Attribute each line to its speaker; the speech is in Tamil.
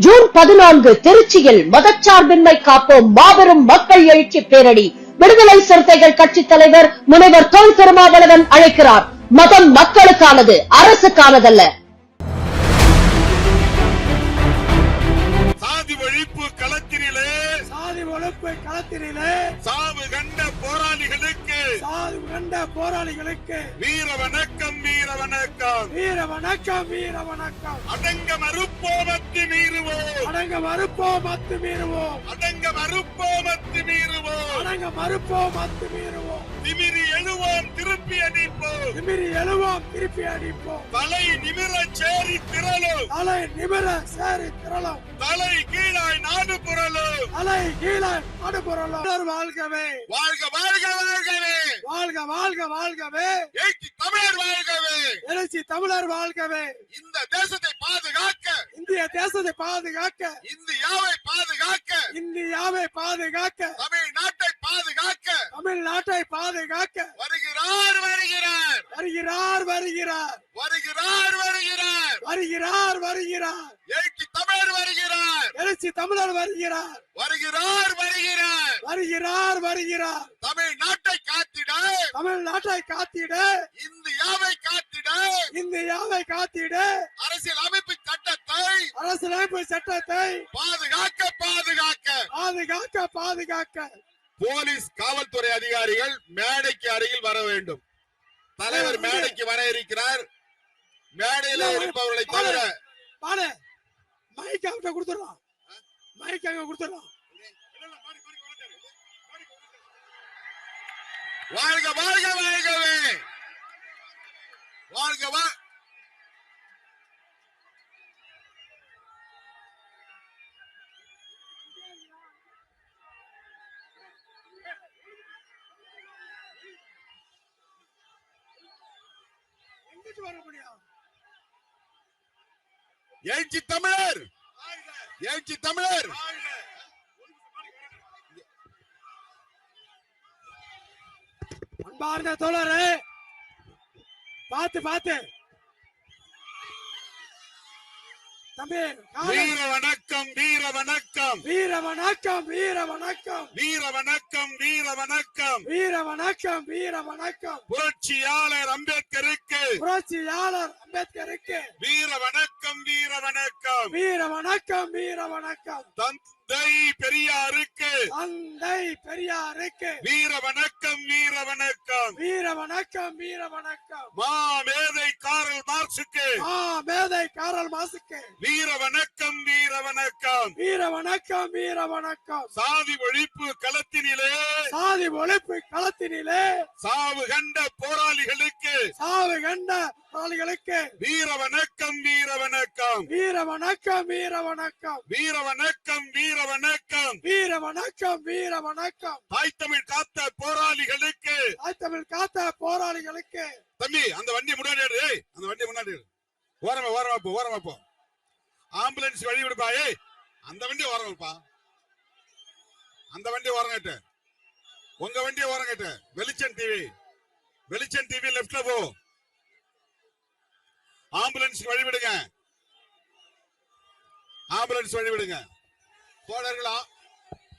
Speaker 1: ஜூன் 14 திருச்சியில் மதச்சார்பின்மை காப்போம் மாபெரும் மக்கள் எழுச்சி பேரணி. விடுதலை சிறுத்தைகள் கட்சி தலைவர் முனைவர் தொல் திருமாவளவன் அழைக்கிறார். மதம் மக்களுக்கானது, அரசுக்கானதல்ல.
Speaker 2: சாதி ஒழிப்பு களத்தினிலே சாவு கண்ட போராளிகளுக்கு வீர வணக்கம் வீர வணக்கம் வீர வணக்கம் வீர வணக்கம். அடங்க மறுப்போம் அத்துமீறுவோம் அடங்க மறுப்போம் அத்துமீறுவோம் அடங்க மறுப்போம் அத்துமீறுவோம் அடங்க மறுப்போம் அத்துமீறுவோம். திமிரி எழுவோம் திருப்பி அடிப்போம் திமிரி எழுவோம் திருப்பி அடிப்போம். தலை நிமிர சேரி திரளும் தலை நிமிர சேரி திரளும். தலை கீழாய் நாடு புரளும் தலை கீழாய் நாடு புரளும். வாழ்கவே வாழ்க வாழ்க வாழ்கவே வாழ்க வாழ்க வாழ்கவே. எழுச்சி தமிழர் வாழ்கவே எழுச்சி தமிழர் வாழ்கவே. இந்த தேசத்தை பாதுகாக்க இந்திய தேசத்தை பாதுகாக்க இந்தியாவை பாதுகாக்க இந்தியாவை பாதுகாக்க தமிழ்நாட்டை பாதுகாக்க தமிழ்நாட்டை பாதுகாக்க வருகிறார் வருகிறார் வருகிறார் வருகிறார் வருகிறார் வருகிறார் வருகிறார் வருகிறார். எழுச்சி தமிழர் வருகிறார் எழுச்சி தமிழர் வருகிறார் வருகிறார் வருகிறார் வருகிறார் வருகிறார். தமிழ்நாட்டை காத்திட தமிழ்நாட்டை காத்திட இந்தியாவை காத்திட இந்தியாவை காத்திட அரசியல் அமைப்பு சட்டத்தை அரசியலமைப்பு சட்டத்தை பாதுகாக்க பாதுகாக்க பாதுகாக்க பாதுகாக்க. போலீஸ் காவல்துறை அதிகாரிகள் மேடைக்கு அருகில் வர வேண்டும். தலைவர் மேடைக்கு வர இருக்கிறார். மேடையில் இருப்பவர்களை தவிர மைக்காக கொடுத்துடலாம் மைக்காக கொடுத்துடலாம். வாழ்க வாழ்க வாழ்கவே வாழ்க வா. எழுச்சி தமிழர் எழுச்சி தமிழர். அன்பார்ந்த தோழரே, பாத்து பாத்து தம்பி. வீர வணக்கம் வீர வணக்கம் வீர வணக்கம் வீர வணக்கம் வீர வணக்கம் வீர வணக்கம் வீர வணக்கம் வீர வணக்கம். புரட்சியாளர் அம்பேத்கருக்கு புரட்சியாளர் அம்பேத்கருக்கு வீர வணக்கம் வீர வணக்கம் வீர வணக்கம் வீர வணக்கம். தந்தை பெரியாருக்கு தந்தை பெரியாருக்கு வீர வணக்கம் வீர வணக்கம் வீர வணக்கம் வீர வணக்கம். மேதை காரல் மார்க்சுக்கு மேதை காரல் மார்க்சுக்கு வீர வணக்கம் வீர வணக்கம் வீர வணக்கம் வீர வணக்கம். சாதி ஒழிப்பு களத்தினிலே சாதி ஒழிப்பு களத்தினிலே சாவு கண்ட போராளிகளுக்கு சாவு கண்ட போராளிகளுக்கு வீர வணக்கம் வீர வணக்கம் வீர வணக்கம் வீர வணக்கம் வீர வணக்கம் வீர வணக்கம் வீர வணக்கம் வீர வணக்கம். தாய் தமிழ் காத்த போராளிகளுக்கு தாய் தமிழ் காத்த போராளிகளுக்கு. தம்பி அந்த வண்டி முன்னாடி அந்த வண்டி முன்னாடி ஓரமா ஓரமா போ ஓரமா போ. ஆம்புலன்ஸ் வழி விடுப்பாயே அந்த வண்டி ஓரங்கப்பா அந்த வண்டி ஓரங்கட்டு உங்க வண்டி ஓரங்கட்டு. வெளிச்சம் டிவி லெப்ட்ல போ. ஆம்புலன்ஸ் வழி விடுங்க ஆம்புலன்ஸ் வழி விடுங்க தோழர்களா.